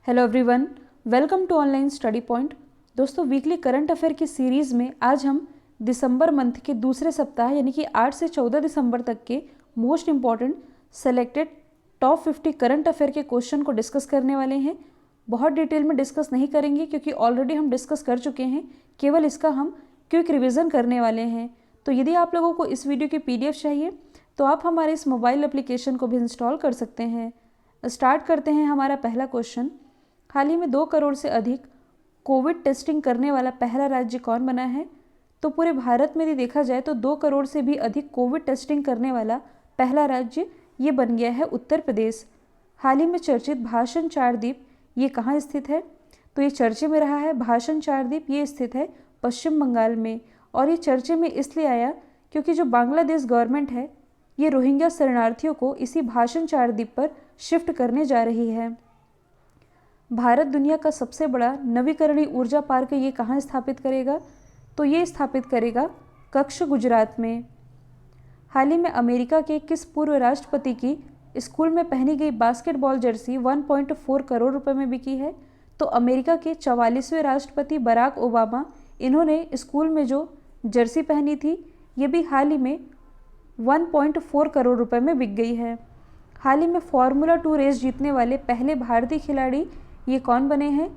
Hello everyone, welcome to online study point. दोस्तों, weekly current affair की series में आज हम दिसंबर मंथ के दूसरे सप्ताह यानी कि 8 से 14 दिसंबर तक के most important selected top 50 current affair के क्वेश्चन को डिस्कस करने वाले हैं। बहुत डिटेल में डिस्कस नहीं करेंगे क्योंकि ऑलरेडी हम डिस्कस कर चुके हैं, केवल इसका हम क्विक रिविज़न करने वाले हैं। तो यदि आप लोगों को इस वीडियो की PDF चाहिए तो आप हमारे इस मोबाइल एप्लीकेशन को भी इंस्टॉल कर सकते हैं। स्टार्ट करते हैं हमारा पहला क्वेश्चन। हाल ही में 2 करोड़ से अधिक कोविड टेस्टिंग करने वाला पहला राज्य कौन बना है? तो पूरे भारत में यदि देखा जाए तो 2 करोड़ से भी अधिक कोविड टेस्टिंग करने वाला पहला राज्य ये बन गया है उत्तर प्रदेश। हाल ही में चर्चित भाषण चार द्वीप ये कहाँ स्थित है? तो ये चर्चे में रहा है। भाषण चार द्वीप ये स्थित है पश्चिम बंगाल में, और ये चर्चे में इसलिए आया क्योंकि जो बांग्लादेश गवर्नमेंट है ये रोहिंग्या शरणार्थियों को इसी भाषण चार द्वीप पर शिफ्ट करने जा रही है। भारत दुनिया का सबसे बड़ा नवीकरणीय ऊर्जा पार्क ये कहाँ स्थापित करेगा? तो ये स्थापित करेगा कच्छ, गुजरात में। हाल ही में अमेरिका के किस पूर्व राष्ट्रपति की स्कूल में पहनी गई बास्केटबॉल जर्सी 1.4 करोड़ रुपए में बिकी है? तो अमेरिका के 44वें राष्ट्रपति बराक ओबामा, इन्होंने स्कूल में जो जर्सी पहनी थी ये भी हाल ही में 1.4 करोड़ रुपए में बिक गई है। हाल ही में फार्मूला 2 रेस जीतने वाले पहले भारतीय खिलाड़ी ये कौन बने हैं?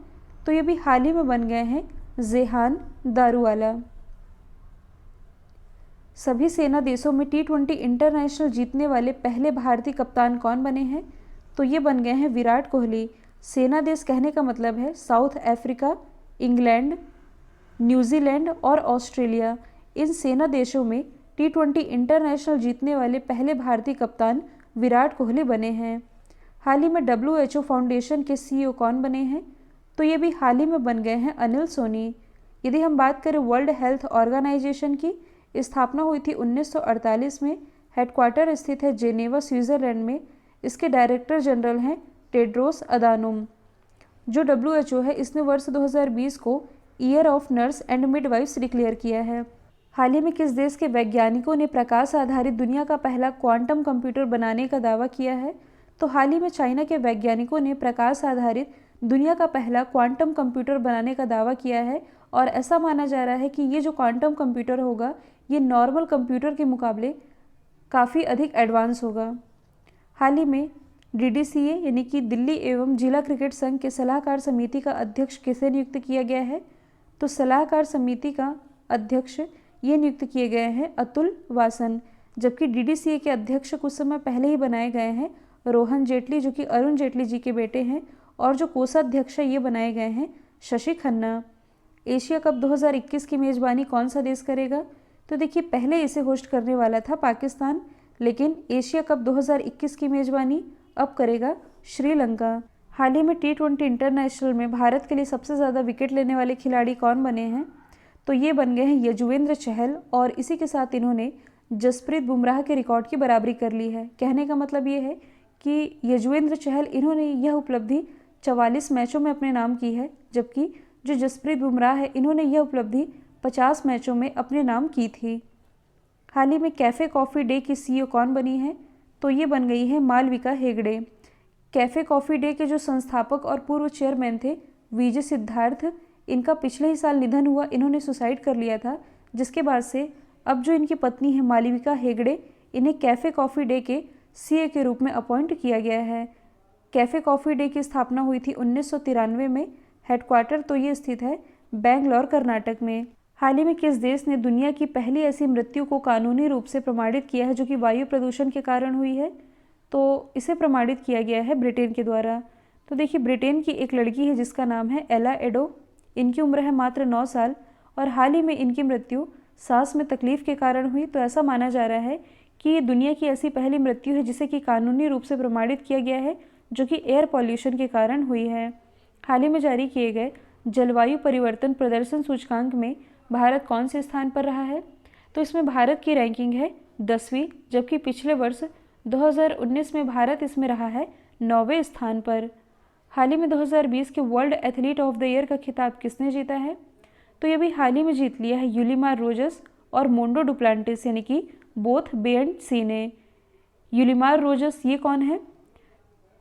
तो ये भी हाल ही में बन गए हैं जेहान दारूवाला। सभी सेना देशों में T20 इंटरनेशनल जीतने वाले पहले भारतीय कप्तान कौन बने हैं? तो ये बन गए हैं विराट कोहली। सेना देश कहने का मतलब है साउथ अफ्रीका, इंग्लैंड, न्यूजीलैंड और ऑस्ट्रेलिया। इन सेना देशों में T20 इंटरनेशनल जीतने वाले पहले भारतीय कप्तान विराट कोहली बने हैं। हाल ही में WHO फाउंडेशन के CEO कौन बने हैं? तो ये भी हाल ही में बन गए हैं अनिल सोनी। यदि हम बात करें वर्ल्ड हेल्थ ऑर्गेनाइजेशन की, स्थापना हुई थी 1948 में। हेडक्वार्टर स्थित है जेनेवा, स्विट्जरलैंड में। इसके डायरेक्टर जनरल हैं टेड्रोस अदानोम। जो WHO है इसने वर्ष 2020 को year of nurse and midwives declare किया है। हाल ही में किस देश के वैज्ञानिकों ने प्रकाश आधारित दुनिया का पहला क्वांटम कंप्यूटर बनाने का दावा किया है? तो हाल ही में चाइना के वैज्ञानिकों ने प्रकाश आधारित दुनिया का पहला क्वांटम कंप्यूटर बनाने का दावा किया है, और ऐसा माना जा रहा है कि ये जो क्वांटम कंप्यूटर होगा ये नॉर्मल कंप्यूटर के मुकाबले काफ़ी अधिक एडवांस होगा। हाल ही में DDCA यानी कि दिल्ली एवं जिला क्रिकेट संघ के सलाहकार समिति का अध्यक्ष किसे नियुक्त किया गया है? तो सलाहकार समिति का अध्यक्ष ये नियुक्त किए गए हैं अतुल वासन, जबकि DDCA के अध्यक्ष कुछ समय पहले ही बनाए गए हैं रोहन जेटली, जो कि अरुण जेटली जी के बेटे हैं, और जो कोषाध्यक्ष ये बनाए गए हैं शशि खन्ना। एशिया कप 2021 की मेज़बानी कौन सा देश करेगा? तो देखिए, पहले इसे होस्ट करने वाला था पाकिस्तान, लेकिन एशिया कप 2021 की मेज़बानी अब करेगा श्रीलंका। हाल ही में T20 इंटरनेशनल में भारत के लिए सबसे ज़्यादा विकेट लेने वाले खिलाड़ी कौन बने हैं? तो ये बन गए हैं यजुवेंद्र चहल, और इसी के साथ इन्होंने जसप्रीत बुमराह के रिकॉर्ड की बराबरी कर ली है। कहने का मतलब ये है कि यजुवेंद्र चहल इन्होंने यह उपलब्धि 44 मैचों में अपने नाम की है, जबकि जो जसप्रीत बुमराह है इन्होंने यह उपलब्धि 50 मैचों में अपने नाम की थी। हाल ही में कैफ़े कॉफ़ी डे की CEO कौन बनी है? तो ये बन गई है Malavika Hegde. Cafe Coffee Day के जो संस्थापक और पूर्व चेयरमैन थे विजय सिद्धार्थ, इनका पिछले ही साल निधन हुआ। इन्होंने सुसाइड कर लिया था, जिसके बाद से अब जो इनकी पत्नी है मालविका हेगड़े, इन्हें कैफ़े कॉफ़ी डे के CA के रूप में अपॉइंट किया गया है। कैफ़े कॉफ़ी डे की स्थापना हुई थी 1993 में। हेडक्वार्टर तो ये स्थित है बेंगलोर, कर्नाटक में। हाल ही में किस देश ने दुनिया की पहली ऐसी मृत्यु को कानूनी रूप से प्रमाणित किया है जो कि वायु प्रदूषण के कारण हुई है? तो इसे प्रमाणित किया गया है ब्रिटेन के द्वारा। तो देखिए, ब्रिटेन की एक लड़की है जिसका नाम है एला एडो। इनकी उम्र है मात्र 9 साल, और हाल ही में इनकी मृत्यु सांस में तकलीफ के कारण हुई। तो ऐसा माना जा रहा है कि ये दुनिया की ऐसी पहली मृत्यु है जिसे कि कानूनी रूप से प्रमाणित किया गया है, जो कि एयर पॉल्यूशन के कारण हुई है। हाल ही में जारी किए गए जलवायु परिवर्तन प्रदर्शन सूचकांक में भारत कौन से स्थान पर रहा है? तो इसमें भारत की रैंकिंग है 10वीं, जबकि पिछले वर्ष 2019 में भारत इसमें रहा है 9वें स्थान पर। हाल ही में 2020 के world athlete of the year का खिताब किसने जीता है? तो ये भी हाल ही में जीत लिया है यूलिमार रोजस और मोंडो डुप्लांटिस, यानी कि बोथ बे एंड सी ने। यूलिमार रोजस ये कौन है?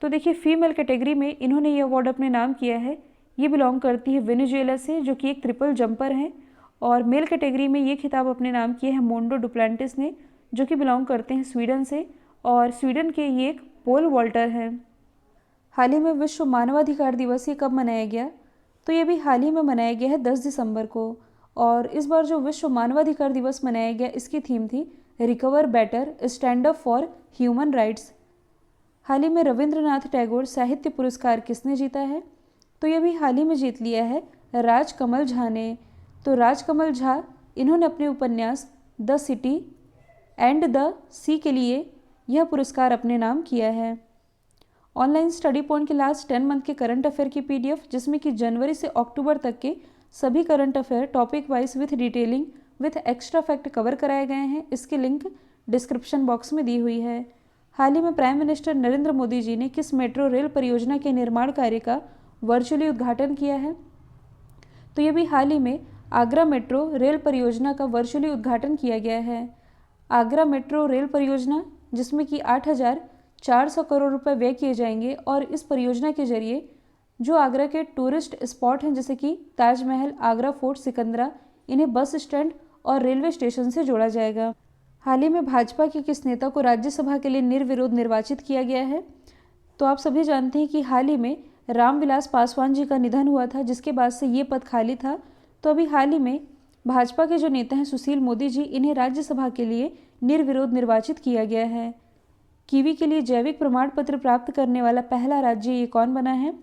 तो देखिए फीमेल कैटेगरी में इन्होंने ये अवार्ड अपने नाम किया है, ये बिलोंग करती है वेनेजुएला से, जो कि एक ट्रिपल जंपर हैं। और मेल कैटेगरी में ये खिताब अपने नाम किया है मोंडो डुप्लांटिस ने, जो कि बिलोंग करते हैं स्वीडन से, और स्वीडन के ये एक पोल वॉल्टर हैं। हाल ही में विश्व मानवाधिकार दिवस ये कब मनाया गया? तो ये भी हाल ही में मनाया गया है 10 दिसंबर को। और इस बार जो विश्व मानवाधिकार दिवस मनाया गया, इसकी थीम थी recover better, stand up for human rights. हाल ही में रविंद्रनाथ टैगोर साहित्य पुरस्कार किसने जीता है? तो ये भी हाल ही में जीत लिया है राजकमल झा ने। तो राजकमल झा इन्होंने अपने उपन्यास द सिटी एंड द सी के लिए यह पुरस्कार अपने नाम किया है। ऑनलाइन स्टडी पॉइंट के लास्ट 10 मंथ के करंट अफेयर की पीडीएफ, जिसमें कि जनवरी से अक्टूबर तक के सभी current affair topic wise with detailing with extra fact cover कराए गए हैं, इसकी लिंक डिस्क्रिप्शन बॉक्स में दी हुई है। हाल ही में प्राइम मिनिस्टर नरेंद्र मोदी जी ने किस मेट्रो रेल परियोजना के निर्माण कार्य का वर्चुअली उद्घाटन किया है? तो ये भी हाल ही में आगरा मेट्रो रेल परियोजना का वर्चुअली उद्घाटन किया गया है। आगरा मेट्रो रेल परियोजना, जिसमें कि 8,400 करोड़ रुपए व्यय किए जाएंगे, और इस परियोजना के जरिए जो आगरा के टूरिस्ट स्पॉट हैं जैसे कि ताजमहल, आगरा फोर्ट, सिकंदरा, इन्हें बस स्टैंड और रेलवे स्टेशन से जोड़ा जाएगा। हाल ही में भाजपा के किस नेता को राज्यसभा के लिए निर्विरोध निर्वाचित किया गया है? तो आप सभी जानते हैं कि हाल ही में रामविलास पासवान जी का निधन हुआ था, जिसके बाद से ये पद खाली था। तो अभी हाल ही में भाजपा के जो नेता हैं सुशील मोदी जी, इन्हें राज्यसभा के लिए निर्विरोध निर्वाचित किया गया है। कीवी के लिए जैविक प्रमाण पत्र प्राप्त करने वाला पहला राज्य ये कौन बना है?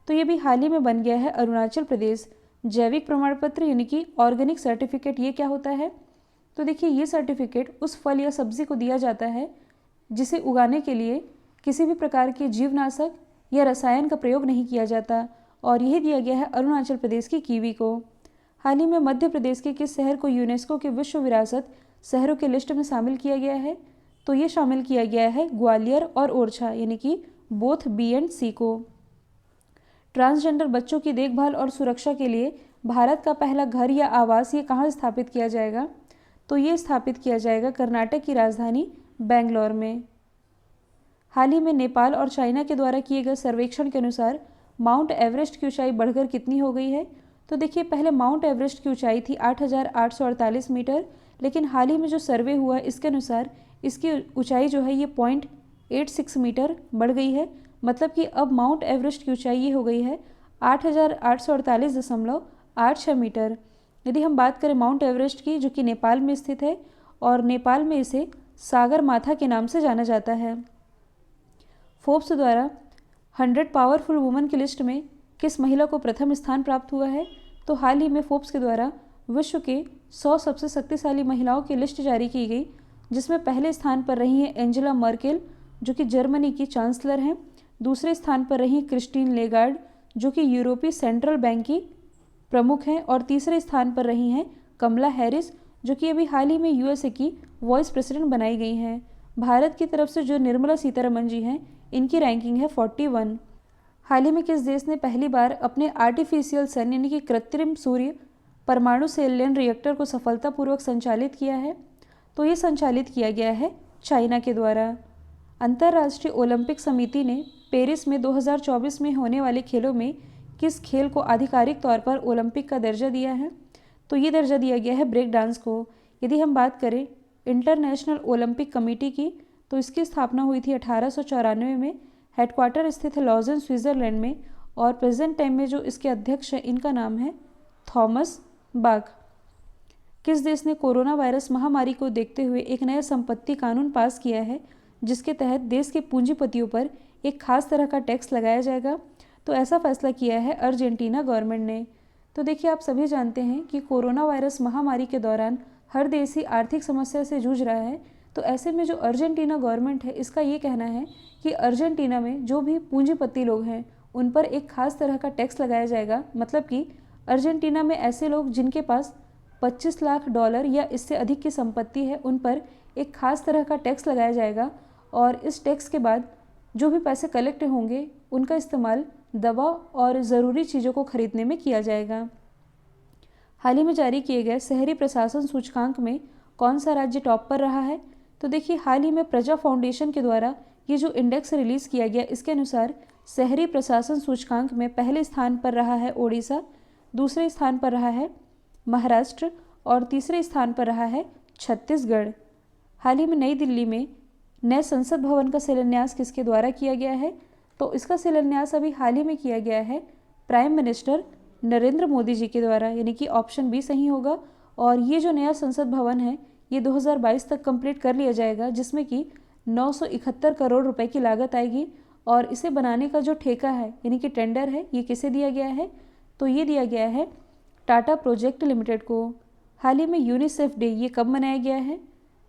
तो ये भी हाल ही में बन गया है अरुणाचल प्रदेश। जैविक प्रमाण पत्र यानी कि ऑर्गेनिक सर्टिफिकेट, ये क्या होता है? तो देखिए ये सर्टिफिकेट उस फल या सब्जी को दिया जाता है जिसे उगाने के लिए किसी भी प्रकार के जीवनाशक या रसायन का प्रयोग नहीं किया जाता, और यही दिया गया है अरुणाचल प्रदेश की कीवी को। हाल ही में मध्य प्रदेश के किस शहर को यूनेस्को के विश्व विरासत शहरों के लिस्ट में शामिल किया गया है? तो ये शामिल किया गया है ग्वालियर और ओरछा, यानी कि बोथ बी एंड सी को। ट्रांसजेंडर बच्चों की देखभाल और सुरक्षा के लिए भारत का पहला घर या आवास ये कहाँ स्थापित किया जाएगा? तो ये स्थापित किया जाएगा कर्नाटक की राजधानी बेंगलोर में। हाल ही में नेपाल और चाइना के द्वारा किए गए सर्वेक्षण के अनुसार माउंट एवरेस्ट की ऊंचाई बढ़कर कितनी हो गई है? तो देखिए पहले माउंट एवरेस्ट की ऊंचाई थी 8,848 मीटर, लेकिन हाल ही में जो सर्वे हुआ है इसके अनुसार इसकी ऊंचाई जो है ये 0.86 मीटर बढ़ गई है। मतलब कि अब माउंट एवरेस्ट की ऊंचाई ये हो गई है 8,848.86 मीटर। यदि हम बात करें माउंट एवरेस्ट की, जो कि नेपाल में स्थित है, और नेपाल में इसे सागर माथा के नाम से जाना जाता है। फोर्ब्स द्वारा 100 पावरफुल वुमेन की लिस्ट में किस महिला को प्रथम स्थान प्राप्त हुआ है? तो हाल ही में फोर्ब्स के द्वारा विश्व के 100 सबसे शक्तिशाली महिलाओं की लिस्ट जारी की गई, जिसमें पहले स्थान पर रही हैं एंजेला मर्केल, जो कि जर्मनी की चांसलर हैं। दूसरे स्थान पर रही क्रिस्टीन लेगार्ड, जो कि यूरोपीय सेंट्रल बैंक की प्रमुख हैं, और तीसरे स्थान पर रही हैं कमला हैरिस, जो कि अभी हाल ही में यूएसए की वाइस प्रेसिडेंट बनाई गई हैं। भारत की तरफ से जो निर्मला सीतारमण जी हैं, इनकी रैंकिंग है 41। हाल ही में किस देश ने पहली बार अपने आर्टिफिशियल सन यानी कि कृत्रिम सूर्य परमाणु सेल रिएक्टर को सफलतापूर्वक संचालित किया है? तो ये संचालित किया गया है चाइना के द्वारा। अंतर्राष्ट्रीय ओलंपिक समिति ने पेरिस में 2024 में होने वाले खेलों में किस खेल को आधिकारिक तौर पर ओलंपिक का दर्जा दिया है? तो ये दर्जा दिया गया है ब्रेक डांस को। यदि हम बात करें इंटरनेशनल ओलंपिक कमेटी की, तो इसकी स्थापना हुई थी 1894 में। हेडक्वार्टर स्थित है लॉजन स्विट्जरलैंड में, और प्रेजेंट टाइम में जो इसके अध्यक्ष हैं इनका नाम है थॉमस बाक। किस देश ने कोरोना वायरस महामारी को देखते हुए एक नया संपत्ति कानून पास किया है, जिसके तहत देश के पूंजीपतियों पर एक खास तरह का टैक्स लगाया जाएगा? तो ऐसा फैसला किया है अर्जेंटीना गवर्नमेंट ने। तो देखिए आप सभी जानते हैं कि कोरोना वायरस महामारी के दौरान हर देश ही आर्थिक समस्या से जूझ रहा है। तो ऐसे में जो अर्जेंटीना गवर्नमेंट है, इसका ये कहना है कि अर्जेंटीना में जो भी पूंजीपति लोग हैं उन पर एक खास तरह का टैक्स लगाया जाएगा। मतलब कि अर्जेंटीना में ऐसे लोग जिनके पास $25 लाख या इससे अधिक की संपत्ति है, उन पर एक खास तरह का टैक्स लगाया जाएगा, और इस टैक्स के बाद जो भी पैसे कलेक्ट होंगे उनका इस्तेमाल दवा और ज़रूरी चीज़ों को खरीदने में किया जाएगा। हाल ही में जारी किए गए शहरी प्रशासन सूचकांक में कौन सा राज्य टॉप पर रहा है? तो देखिए हाल ही में प्रजा फाउंडेशन के द्वारा ये जो इंडेक्स रिलीज़ किया गया इसके अनुसार शहरी प्रशासन सूचकांक में पहले स्थान पर रहा है ओडिशा, दूसरे स्थान पर रहा है महाराष्ट्र और तीसरे स्थान पर रहा है छत्तीसगढ़। हाल ही में नई दिल्ली में नए संसद भवन का शिलान्यास किसके द्वारा किया गया है? तो इसका शिलान्यास अभी हाल ही में किया गया है प्राइम मिनिस्टर नरेंद्र मोदी जी के द्वारा, यानी कि ऑप्शन बी सही होगा। और ये जो नया संसद भवन है ये 2022 तक कंप्लीट कर लिया जाएगा, जिसमें कि 971 करोड़ रुपए की लागत आएगी। और इसे बनाने का जो ठेका है यानी कि टेंडर है ये किसे दिया गया है? तो ये दिया गया है टाटा प्रोजेक्ट लिमिटेड को। हाल ही में यूनिसेफ डे ये कब मनाया गया है?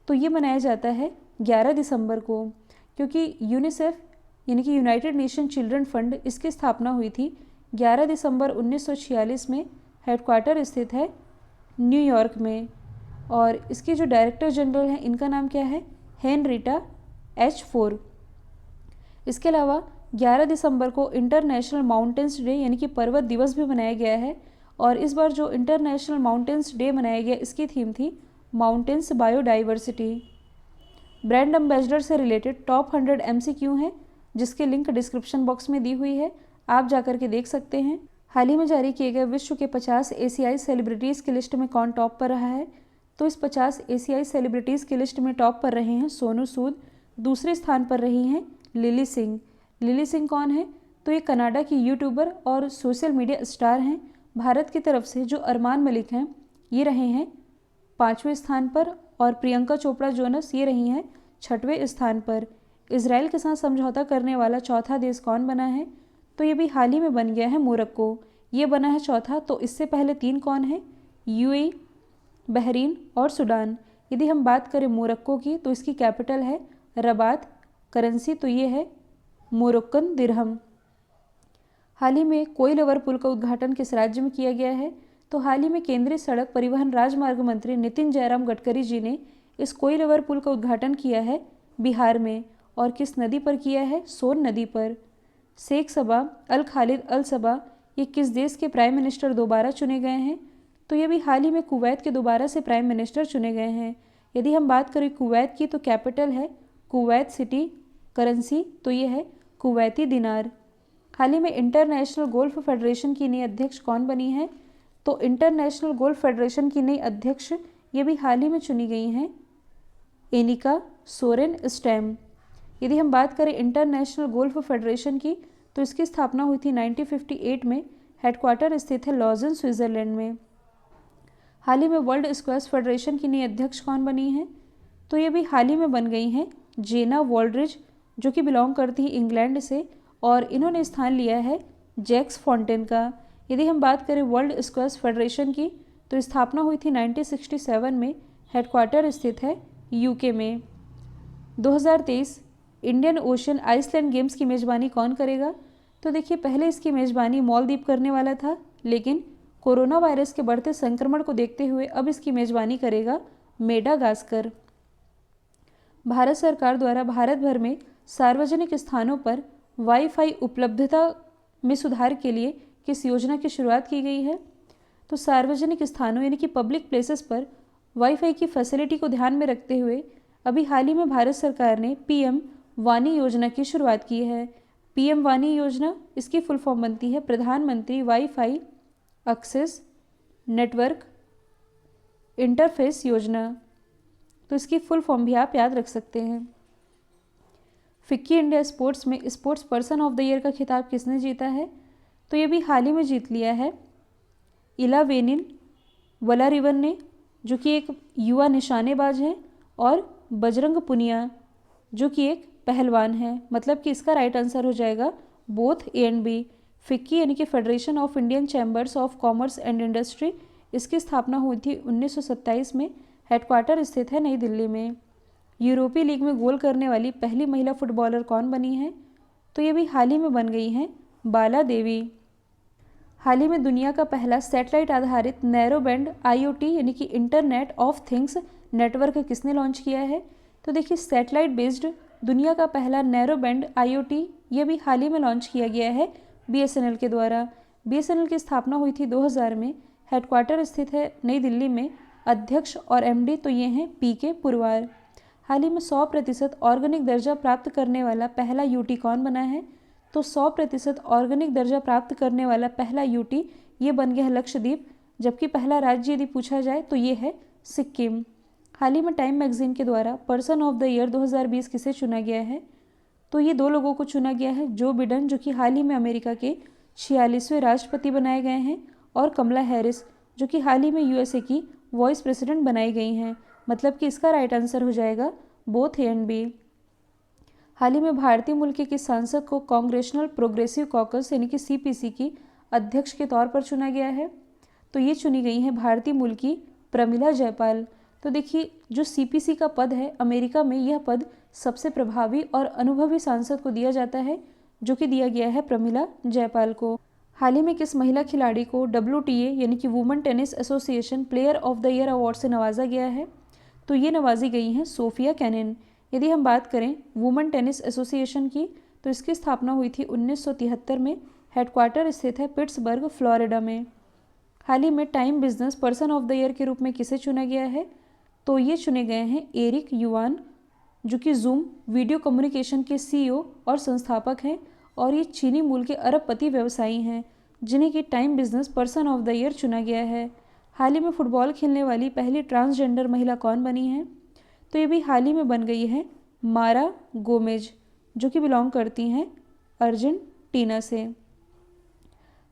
तो ये मनाया जाता है 11 दिसंबर को, क्योंकि यूनिसेफ यानी कि यूनाइटेड नेशन चिल्ड्रन फंड इसकी स्थापना हुई थी 11 दिसंबर 1946 में। हेडक्वार्टर स्थित है न्यूयॉर्क में और इसके जो डायरेक्टर जनरल हैं इनका नाम क्या है? Henrietta H four. इसके अलावा 11 दिसंबर को इंटरनेशनल माउंटेन्स डे यानी कि पर्वत दिवस भी मनाया गया है। और इस बार जो इंटरनेशनल माउंटेन्स डे मनाया गया इसकी थीम थी माउंटेन्स बायोडाइवर्सिटी। ब्रांड एम्बेसडर से रिलेटेड टॉप 100 MCQ हैं, जिसके लिंक डिस्क्रिप्शन बॉक्स में दी हुई है, आप जाकर के देख सकते हैं। हाल ही में जारी किए गए विश्व के 50 एशियाई सेलिब्रिटीज़ की लिस्ट में कौन टॉप पर रहा है? तो इस 50 एशियाई सेलिब्रिटीज़ की लिस्ट में टॉप पर रहे हैं सोनू सूद, दूसरे स्थान पर रही हैं लिली सिंह। लिली सिंह कौन है? तो ये कनाडा की यूट्यूबर और सोशल मीडिया स्टार हैं। भारत की तरफ से जो अरमान मलिक हैं ये रहे हैं 5वें स्थान पर और प्रियंका चोपड़ा जोनस ये रही हैं 6वें स्थान पर। इजराइल के साथ समझौता करने वाला चौथा देश कौन बना है? तो ये भी हाल ही में बन गया है मोरक्को, ये बना है चौथा। तो इससे पहले 3 कौन है? यूएई, बहरीन और सूडान। यदि हम बात करें मोरक्को की तो इसकी कैपिटल है रबात, करेंसी तो ये है मोरक्कन दिरहम। हाल ही में कोइलवर पुल का उद्घाटन किस राज्य में किया गया है? तो हाल ही में केंद्रीय सड़क परिवहन राजमार्ग मंत्री नितिन जयराम गडकरी जी ने इस कोइलवर पुल का उद्घाटन किया है बिहार में। और किस नदी पर किया है? सोन नदी पर। शेख सबा अल खालिद अल सबा ये किस देश के प्राइम मिनिस्टर दोबारा चुने गए हैं? तो ये भी हाल ही में कुवैत के दोबारा से प्राइम मिनिस्टर चुने गए हैं। यदि हम बात करें कुवैत की तो कैपिटल है कुवैत सिटी, करेंसी तो ये है कुवैती दिनार। हाल ही में इंटरनेशनल गोल्फ फेडरेशन की नई अध्यक्ष कौन बनी है? तो इंटरनेशनल गोल्फ फेडरेशन की नई अध्यक्ष ये भी हाल ही में चुनी गई हैं एनिका सोरेन स्टैम। यदि हम बात करें इंटरनेशनल गोल्फ फेडरेशन की तो इसकी स्थापना हुई थी 1958 में, हेडक्वार्टर स्थित है लॉजन स्विट्जरलैंड में। हाल ही में वर्ल्ड स्क्वैश फेडरेशन की नई अध्यक्ष कौन बनी है? तो ये भी हाल ही में बन गई हैं जेना वॉल्ड्रिज, जो कि बिलोंग करती है इंग्लैंड से और इन्होंने स्थान लिया है जैक्स फॉन्टेन का। यदि हम बात करें वर्ल्ड स्क्वैश फेडरेशन की तो स्थापना हुई थी 1967 में, हेडक्वार्टर स्थित है यूके में। 2023 इंडियन ओशन आइसलैंड गेम्स की मेज़बानी कौन करेगा? तो देखिए पहले इसकी मेज़बानी मालदीव करने वाला था, लेकिन कोरोना वायरस के बढ़ते संक्रमण को देखते हुए अब इसकी मेज़बानी करेगा मेडागास्कर। भारत सरकार द्वारा भारत भर में सार्वजनिक स्थानों पर वाईफाई उपलब्धता में सुधार के लिए किस योजना की शुरुआत की गई है? तो सार्वजनिक स्थानों यानी कि पब्लिक प्लेसेस पर वाईफाई की फैसिलिटी को ध्यान में रखते हुए अभी हाल ही में भारत सरकार ने पीएम वानी योजना की शुरुआत की है। पीएम वानी योजना इसकी फुल फॉर्म बनती है प्रधानमंत्री वाईफाई एक्सेस नेटवर्क इंटरफेस योजना। तो इसकी फुल फॉर्म भी आप याद रख सकते हैं। फिक्की इंडिया स्पोर्ट्स में sports person of the year का खिताब किसने जीता है? तो ये भी हाल ही में जीत लिया है इलावेनिल वलारिवन ने, जो कि एक युवा निशानेबाज है, और बजरंग पुनिया जो कि एक पहलवान है। मतलब कि इसका राइट आंसर हो जाएगा both A and B. FICCI यानी कि Federation of Indian Chambers of Commerce and Industry, इसकी स्थापना हुई थी 1927 में, हेडक्वार्टर स्थित है नई दिल्ली में। यूरोपीय लीग में गोल करने वाली पहली महिला फुटबॉलर कौन बनी है? तो ये भी हाल ही में बन गई हैं बाला देवी। हाल ही में दुनिया का पहला सैटेलाइट आधारित नैरो बैंड IoT यानी कि इंटरनेट ऑफ थिंग्स नेटवर्क किसने लॉन्च किया है? तो देखिए सैटेलाइट बेस्ड दुनिया का पहला नैरो बैंड IoT ये भी हाल ही में लॉन्च किया गया है BSNL के द्वारा। BSNL की स्थापना हुई थी 2000 में, हेडक्वार्टर स्थित है नई दिल्ली में। अध्यक्ष और MD तो ये हैं PK पुरवार। हाल ही में 100% ऑर्गेनिक दर्जा प्राप्त करने वाला पहला यूटी कौन बना है? तो 100% ऑर्गेनिक दर्जा प्राप्त करने वाला पहला यूटी ये बन गया है लक्षद्वीप, जबकि पहला राज्य यदि पूछा जाए तो ये है सिक्किम। हाल ही में टाइम मैगजीन के द्वारा पर्सन ऑफ द ईयर 2020 किसे चुना गया है? तो ये 2 लोगों को चुना गया है, जो बिडेन जो कि हाल ही में अमेरिका के 46वें राष्ट्रपति बनाए गए हैं, और कमला हैरिस जो कि हाल ही में यूएसए की वाइस प्रेसिडेंट बनाई गई हैं। मतलब कि इसका राइट आंसर हो जाएगा बोथ ए एंड बी। हाल ही में भारतीय मूल के किस सांसद को कांग्रेशनल प्रोग्रेसिव कॉकस यानी कि सीपीसी की अध्यक्ष के तौर पर चुना गया है? तो ये चुनी गई हैं भारतीय मूल की प्रमिला जयपाल। तो देखिए, जो सीपीसी का पद है अमेरिका में, यह पद सबसे प्रभावी और अनुभवी सांसद को दिया जाता है, जो कि दिया गया है प्रमिला जयपाल को। हाल ही में किस महिला खिलाड़ी को WTA यानी कि women tennis association player of the year award से नवाजा गया है? तो ये नवाजी गई हैं सोफिया कैनिन। यदि हम बात करें वुमेन टेनिस एसोसिएशन की, तो इसकी स्थापना हुई थी 1973 में। हेडक्वार्टर स्थित है पिट्सबर्ग, फ्लोरिडा में। हाल ही में time business person of the year के रूप में किसे चुना गया है? तो ये चुने गए हैं एरिक युवान, जो कि जूम वीडियो कम्युनिकेशन के CEO और संस्थापक हैं, और ये चीनी मूल के अरबपति व्यवसायी हैं, जिन्हें कि time business person of the year चुना गया है। हाल ही में फुटबॉल खेलने वाली पहली ट्रांसजेंडर महिला कौन बनी है? तो ये भी हाल ही में बन गई है मारा गोमेज, जो कि बिलोंग करती हैं अर्जेंटीना से।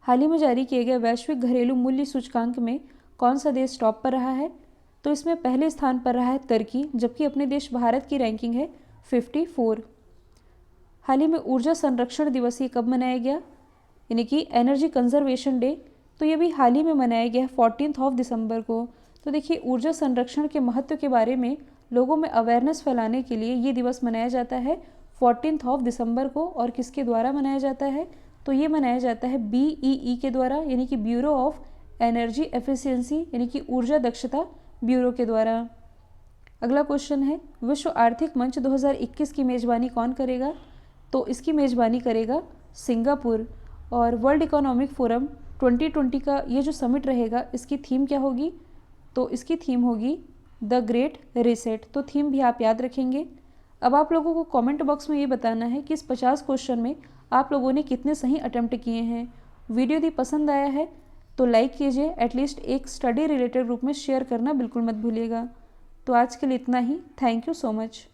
हाल ही में जारी किए गए वैश्विक घरेलू मूल्य सूचकांक में कौन सा देश टॉप पर रहा है? तो इसमें पहले स्थान पर रहा है तुर्की, जबकि अपने देश भारत की रैंकिंग है 54। हाल ही में ऊर्जा संरक्षण दिवस ये कब मनाया गया, यानी कि एनर्जी कंजर्वेशन डे? तो ये भी हाल ही में मनाया गया है 14 दिसंबर को। तो देखिए, ऊर्जा संरक्षण के महत्व के बारे में लोगों में अवेयरनेस फैलाने के लिए ये दिवस मनाया जाता है 14 दिसंबर को। और किसके द्वारा मनाया जाता है? तो ये मनाया जाता है BEE के द्वारा, यानी कि ब्यूरो ऑफ एनर्जी एफिशिएंसी, यानी कि ऊर्जा दक्षता ब्यूरो के द्वारा। अगला क्वेश्चन है, विश्व आर्थिक मंच 2021 की मेजबानी कौन करेगा? तो इसकी मेजबानी करेगा सिंगापुर। और वर्ल्ड इकोनॉमिक फोरम 2020 का ये जो समिट रहेगा, इसकी थीम क्या होगी? तो इसकी थीम होगी द ग्रेट रीसेट। तो थीम भी आप याद रखेंगे। अब आप लोगों को कमेंट बॉक्स में ये बताना है कि इस 50 क्वेश्चन में आप लोगों ने कितने सही अटेम्प्ट किए हैं। वीडियो यदि पसंद आया है तो लाइक कीजिए, एटलीस्ट एक स्टडी रिलेटेड रूप में शेयर करना बिल्कुल मत भूलिएगा। तो आज के लिए इतना ही। Thank you so much.